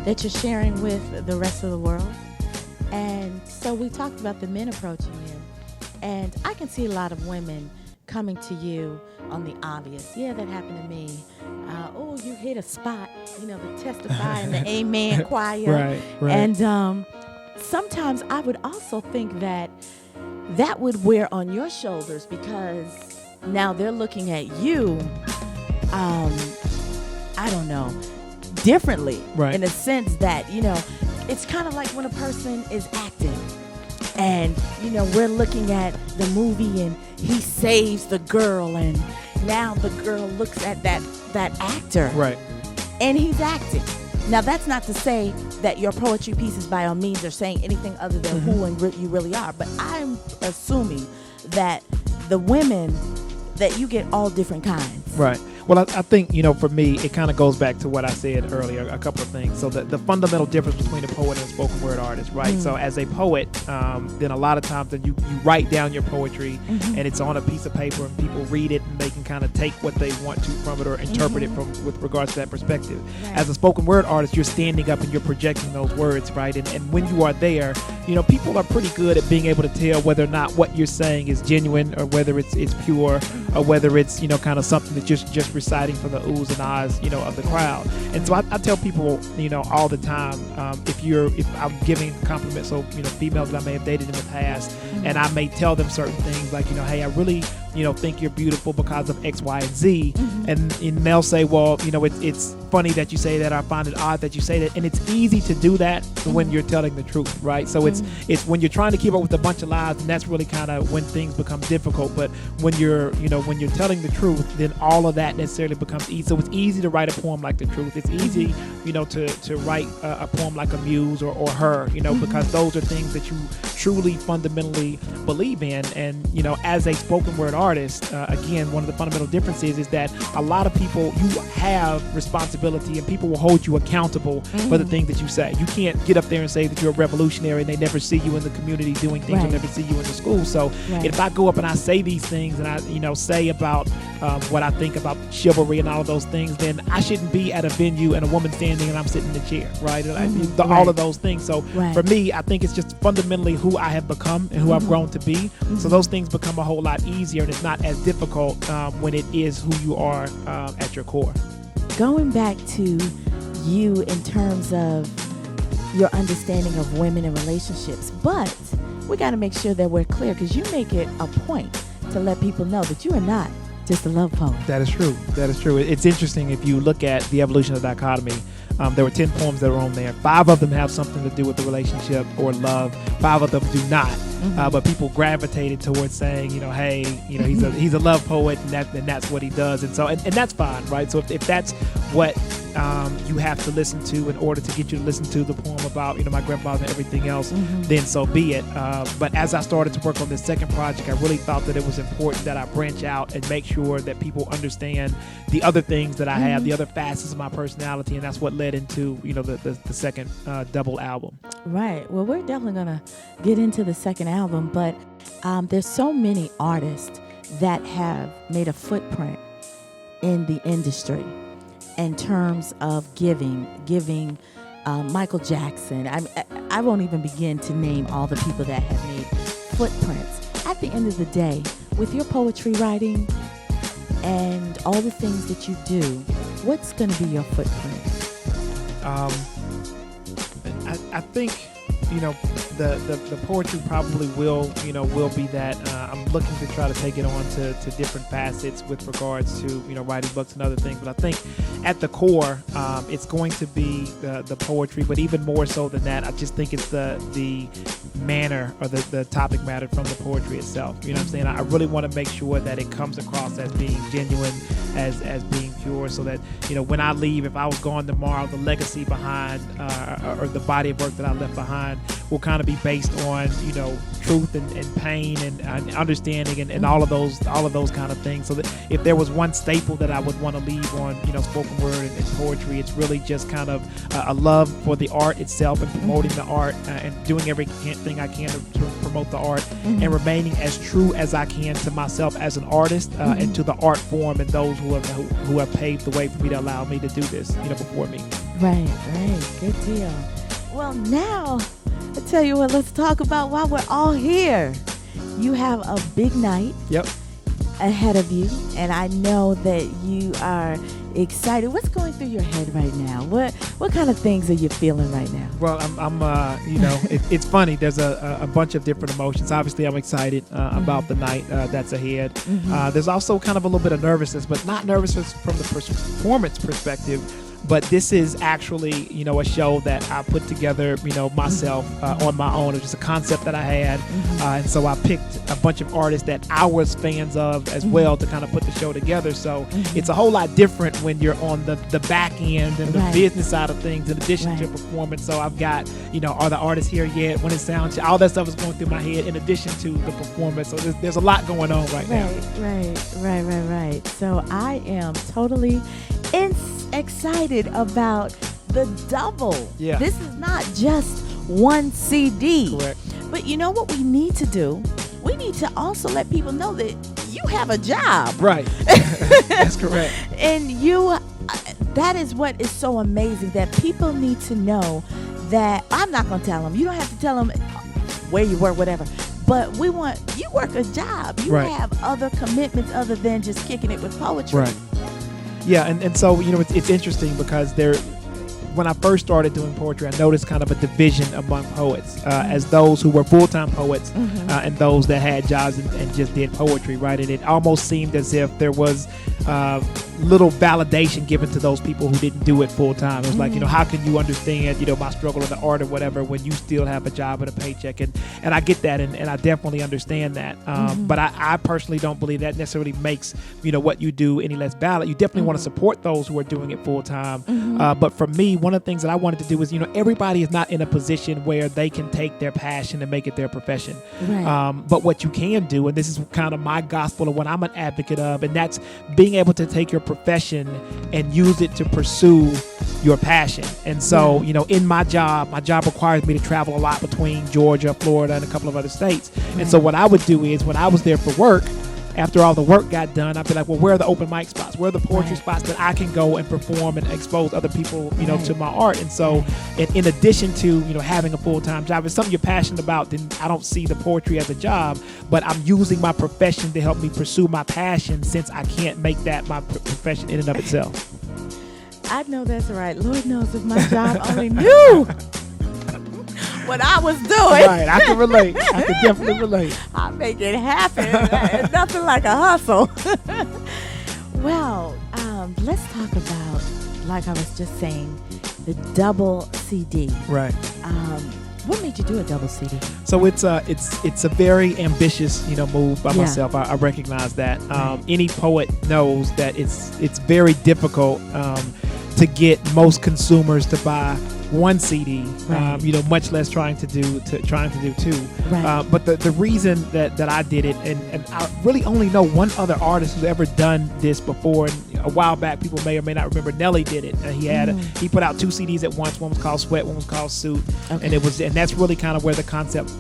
that you're sharing with the rest of the world. And so we talked about the men approaching you. And I can see a lot of women coming to you on the obvious. Yeah, that happened to me. Oh, you hit a spot, the testify in the amen choir. Right. And sometimes I would also think that would wear on your shoulders because now they're looking at you, I don't know, differently. Right. In a sense that, it's kind of like when a person is acting. And, we're looking at the movie and he saves the girl and now the girl looks at that actor. Right. And he's acting. Now, that's not to say that your poetry pieces by all means are saying anything other than who you really are. But I'm assuming that the women, that you get all different kinds. Right. Well, I think, for me, it kind of goes back to what I said earlier, a couple of things. So the fundamental difference between a poet and a spoken word artist, right? So as a poet, then a lot of times then you write down your poetry and it's on a piece of paper and people read it and they can kind of take what they want to from it or interpret it from with regards to that perspective. Right. As a spoken word artist, you're standing up and you're projecting those words, right? And when you are there, people are pretty good at being able to tell whether or not what you're saying is genuine or whether it's pure or whether it's, kind of something that just reciting from the oohs and ahs, of the crowd. And so I tell people, all the time, if I'm giving compliments, so, females that I may have dated in the past, and I may tell them certain things like, hey, I really, think you're beautiful because of X, Y, and Z. And they'll say, well, it's funny that you say that. I find it odd that you say that. And it's easy to do that when you're telling the truth, right? So it's when you're trying to keep up with a bunch of lies, and that's really kind of when things become difficult. But when you're telling the truth, then all of that necessarily becomes easy. So it's easy to write a poem like the truth. It's easy, to write a poem like a muse or her, because those are things that you truly fundamentally believe in. And, as a spoken word artist, again, one of the fundamental differences is that a lot of people, you have responsibility and people will hold you accountable for the things that you say. You can't get up there and say that you're a revolutionary and they never see you in the community doing things or never see you in the school. So if I go up and I say these things and I, say about what I think about chivalry and all of those things, then I shouldn't be at a venue and a woman standing and I'm sitting in the chair, right? All of those things. So for me, I think it's just fundamentally who I have become and who I've grown to be. So those things become a whole lot easier and it's not as difficult when it is who you are at your core. Going back to you in terms of your understanding of women and relationships, but we got to make sure that we're clear because you make it a point to let people know that you are not just a love poem. That is true. It's interesting if you look at the evolution of Dichotomy. There were 10 poems that were on there. 5 of them have something to do with the relationship or love. 5 of them do not. But people gravitated towards saying, hey, he's a love poet, and that's what he does, and so and that's fine, right? So if that's what you have to listen to in order to get you to listen to the poem about my grandfather and everything else, then so be it. But as I started to work on this second project, I really thought that it was important that I branch out and make sure that people understand the other things that I have, the other facets of my personality, and that's what led into the second double album. Right. Well, we're definitely gonna get into the second album, but there's so many artists that have made a footprint in the industry in terms of giving Michael Jackson. I won't even begin to name all the people that have made footprints. At the end of the day, with your poetry writing and all the things that you do, what's going to be your footprint? I think the poetry probably will be that I'm looking to try to take it on to different facets with regards to writing books and other things. But I think at the core, it's going to be the poetry. But even more so than that, I just think it's the manner or the topic matter from the poetry itself. You know what I'm saying? I really want to make sure that it comes across as being genuine, as being pure, so that when I leave, if I was gone tomorrow, the legacy behind or the body of work that I left behind will kind of be based on truth and pain and understanding and all of those kind of things. So that if there was one staple that I would want to leave on spoken word and poetry, it's really just kind of a love for the art itself and promoting the art and doing everything I can to promote the art and remaining as true as I can to myself as an artist and to the art form and those who have paved the way for me to allow me to do this before me. Right. Good deal. Well, now, I tell you what, let's talk about why we're all here. You have a big night Yep. ahead of you, and I know that you are excited. What's going through your head right now? What kind of things are you feeling right now? Well, I'm it's funny. There's a bunch of different emotions. Obviously, I'm excited about the night that's ahead. There's also kind of a little bit of nervousness, but not nervousness from the performance perspective. But this is actually, a show that I put together, myself on my own. It was a concept that I had. And so I picked a bunch of artists that I was fans of as well to kind of put the show together. So it's a whole lot different when you're on the back end and the business side of things in addition to performance. So I've got, are the artists here yet? When it sounds, all that stuff is going through my head in addition to the performance. So there's a lot going on right now. Right. So I am totally excited about the double. Yeah. This is not just one CD. Correct. But you know what we need to do? We need to also let people know that you have a job. Right. That's correct. And that is what is so amazing, that people need to know that I'm not going to tell them. You don't have to tell them where you work, whatever. But you work a job. You have other commitments other than just kicking it with poetry. Right. Yeah, and so, it's interesting because when I first started doing poetry, I noticed kind of a division among poets as those who were full-time poets and those that had jobs and just did poetry, right? And it almost seemed as if there was little validation given to those people who didn't do it full-time. It was like, how can you understand, my struggle in the art or whatever when you still have a job and a paycheck? And I get that, and I definitely understand that. But I personally don't believe that necessarily makes, what you do any less valid. You definitely want to support those who are doing it full-time. But for me, one of the things that I wanted to do is, everybody is not in a position where they can take their passion and make it their profession. Right. But what you can do, and this is kind of my gospel of what I'm an advocate of, and that's being able to take your profession and use it to pursue your passion. And so, in my job requires me to travel a lot between Georgia, Florida, and a couple of other states. And so what I would do is when I was there for work, after all the work got done, I'd be like, well, where are the open mic spots? Where are the poetry spots that I can go and perform and expose other people, to my art? And so in addition to, having a full-time job, if it's something you're passionate about, then I don't see the poetry as a job, but I'm using my profession to help me pursue my passion since I can't make that my profession in and of itself. I know that's right. Lord knows if my job only knew what I was doing. Right, I can relate. I can definitely relate. I make it happen. Nothing like a hustle. Well, let's talk about, like I was just saying, the double CD. Right. What made you do a double CD? So it's a very ambitious, move by myself. I recognize that. Any poet knows that it's very difficult to get most consumers to buy one CD, much less trying to do two. Right. But the reason that I did it, and I really only know one other artist who's ever done this before. And a while back, people may or may not remember, Nelly did it. He put out two CDs at once. One was called Sweat, one was called Suit, and that's really kind of where the concept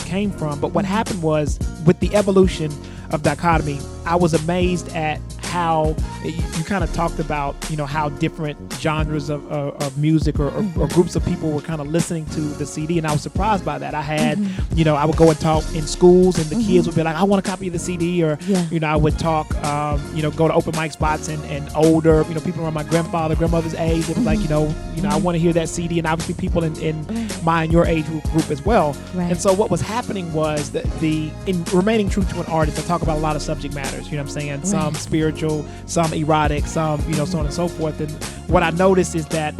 came from. But what happened was, with the evolution of Dichotomy, I was amazed at how you kind of talked about, how different genres of music or groups of people were kind of listening to the CD, and I was surprised by that. I had, I would go and talk in schools, and the kids would be like, I want a copy of the CD, or, I would talk, go to open mic spots, and older, people around my grandmother's age, it was like, I want to hear that CD, and obviously people in my and your age group as well. Right. And so what was happening was that in remaining true to an artist, I talk about a lot of subject matters, you know what I'm saying? Some spiritual, some erotic, some, so on and so forth. And what I noticed is that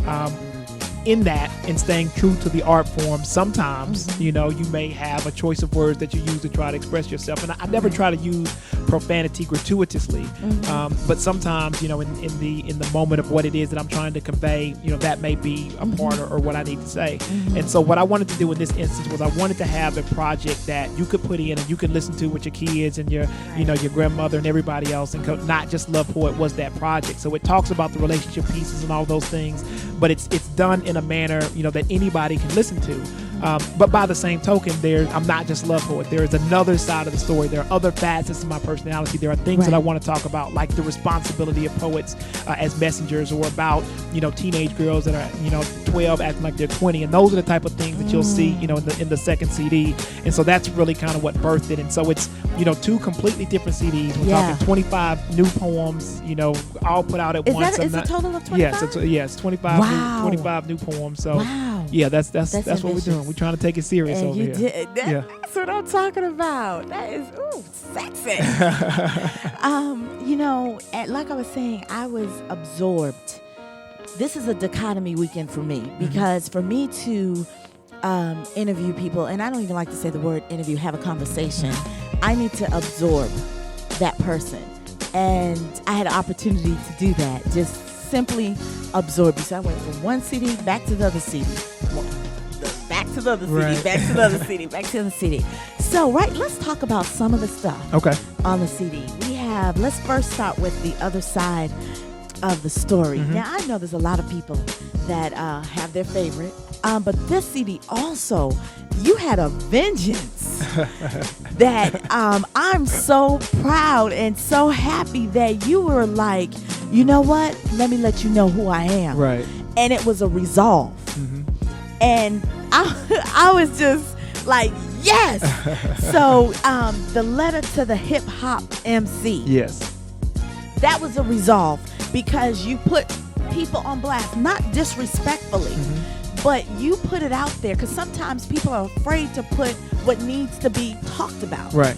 in that, in staying true to the art form, sometimes, you may have a choice of words that you use to try to express yourself. And I never try to use profanity gratuitously. But sometimes, in the moment of what it is that I'm trying to convey, that may be a part or what I need to say. And so what I wanted to do in this instance was I wanted to have a project that you could put in and you could listen to with your kids and your, your grandmother and everybody else, and not just Love Poet was that project. So it talks about the relationship pieces and all those things, but it's done in a manner, that anybody can listen to. But by the same token, I'm not just love poet. There is another side of the story. There are other facets of my personality. There are things that I want to talk about, like the responsibility of poets as messengers, or about teenage girls that are 12 acting like they're 20, and those are the type of things that you'll see in the second CD. And so that's really kind of what birthed it. And so it's two completely different CDs. We're talking 25 new poems, all put out at once. Is it a total of 25? Yes, 25 new poems. So yeah, that's what we're doing. We're trying to take it serious over here. That's what I'm talking about. That is sexy. Like I was saying, I was absorbed. This is a dichotomy weekend for me, because for me to interview people, and I don't even like to say the word interview, have a conversation, I need to absorb that person. And I had an opportunity to do that, just simply absorb you. So I went from one CD back to the other CD, back to the other CD, back to the other CD, back to the other CD. So, let's talk about some of the stuff on the CD. Let's first start with the other side of the story. Now, I know there's a lot of people that have their favorite, but this CD also, you had a vengeance that I'm so proud and so happy that you were like, you know what? Let me let you know who I am. Right. And it was a resolve. And I was just like, yes. So the letter to the hip hop MC. Yes. That was a resolve, because you put people on blast, not disrespectfully, but you put it out there, because sometimes people are afraid to put what needs to be talked about. Right.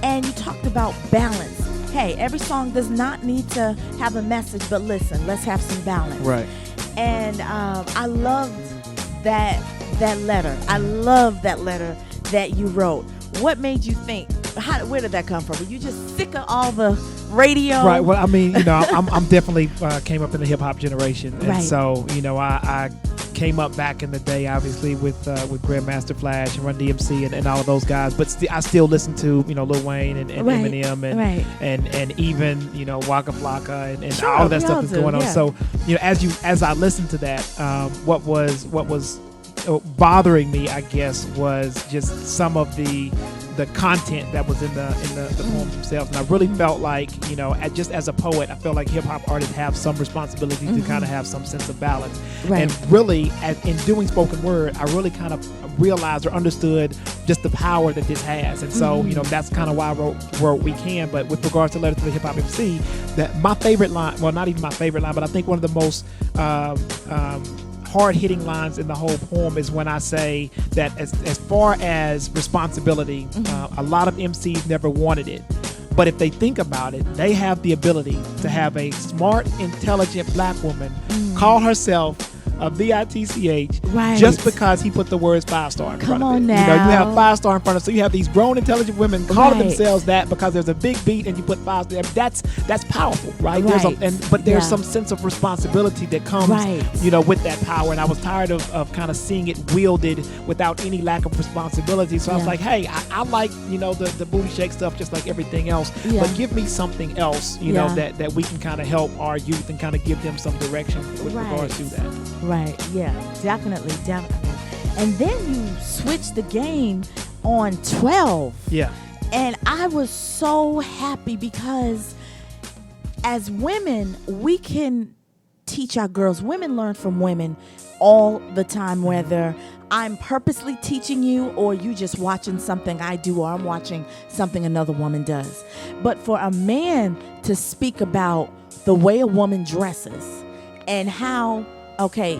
And you talked about balance. Hey, every song does not need to have a message, but listen, let's have some balance. Right. And I loved that letter. I love that letter that you wrote. What made you think? Where did that come from? Were you just sick of all the radio? Right. Well, I mean, I'm definitely came up in the hip hop generation, and so I came up back in the day, obviously with Grandmaster Flash and Run DMC and all of those guys. But I still listen to Lil Wayne and Eminem and even Waka Flocka and all of that stuff that's going on. So as I listened to that, what was bothering me, I guess, was just some of the content that was in the poems themselves. And I really felt like, just as a poet, I felt like hip hop artists have some responsibility to kind of have some sense of balance. And really, in doing spoken word, I really kind of realized or understood just the power that this has. And so, that's kind of why I wrote We Can. But with regards to Letter to the Hip Hop MC, that my favorite line, well, not even my favorite line, but I think one of the most hard-hitting lines in the whole poem is when I say that as far as responsibility, a lot of MCs never wanted it. But if they think about it, they have the ability to have a smart, intelligent black woman call herself a BITCH just because he put the words 5-star in front of it. Now. You have 5-star in front of it. So you have these grown, intelligent women calling themselves that because there's a big beat and you put 5-star. That's powerful, right? But there's some sense of responsibility that comes, with that power. And I was tired of kind of seeing it wielded without any lack of responsibility. So I was like, hey, I like, the booty shake stuff just like everything else. But give me something else, that we can kind of help our youth and kind of give them some direction with regards to that. Right, yeah, definitely. And then you switched the game on 12. Yeah. And I was so happy because as women, we can teach our girls. Women learn from women all the time, whether I'm purposely teaching you or you just watching something I do or I'm watching something another woman does. But for a man to speak about the way a woman dresses and how, okay,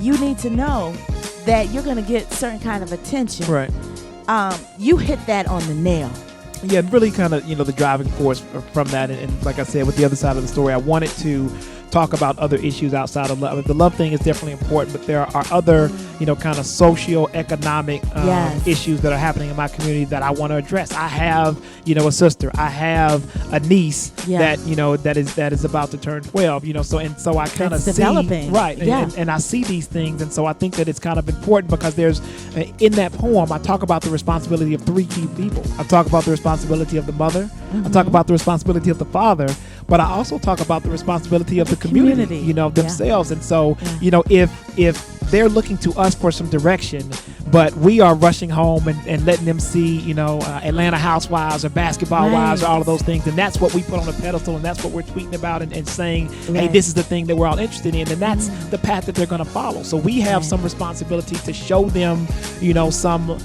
you need to know that you're going to get certain kind of attention. Right. You hit that on the nail. Yeah, and really kind of, the driving force from that. And like I said, with the other side of the story, I wanted to talk about other issues outside of love. The love thing is definitely important, but there are other, kind of socio-economic issues that are happening in my community that I want to address. I have, a sister. I have a niece that, that is about to turn 12, so I kind of see, developing. Right. And I see these things. And so I think that it's kind of important because there's, in that poem, I talk about the responsibility of 3 key people. I talk about the responsibility of the mother. I talk about the responsibility of the father, but I also talk about the responsibility of the community, themselves. And so, if they're looking to us for some direction, but we are rushing home and letting them see, Atlanta Housewives or Basketball Wives or all of those things, and that's what we put on the pedestal, and that's what we're tweeting about and saying, hey, this is the thing that we're all interested in, and that's the path that they're going to follow. So we have some responsibility to show them, some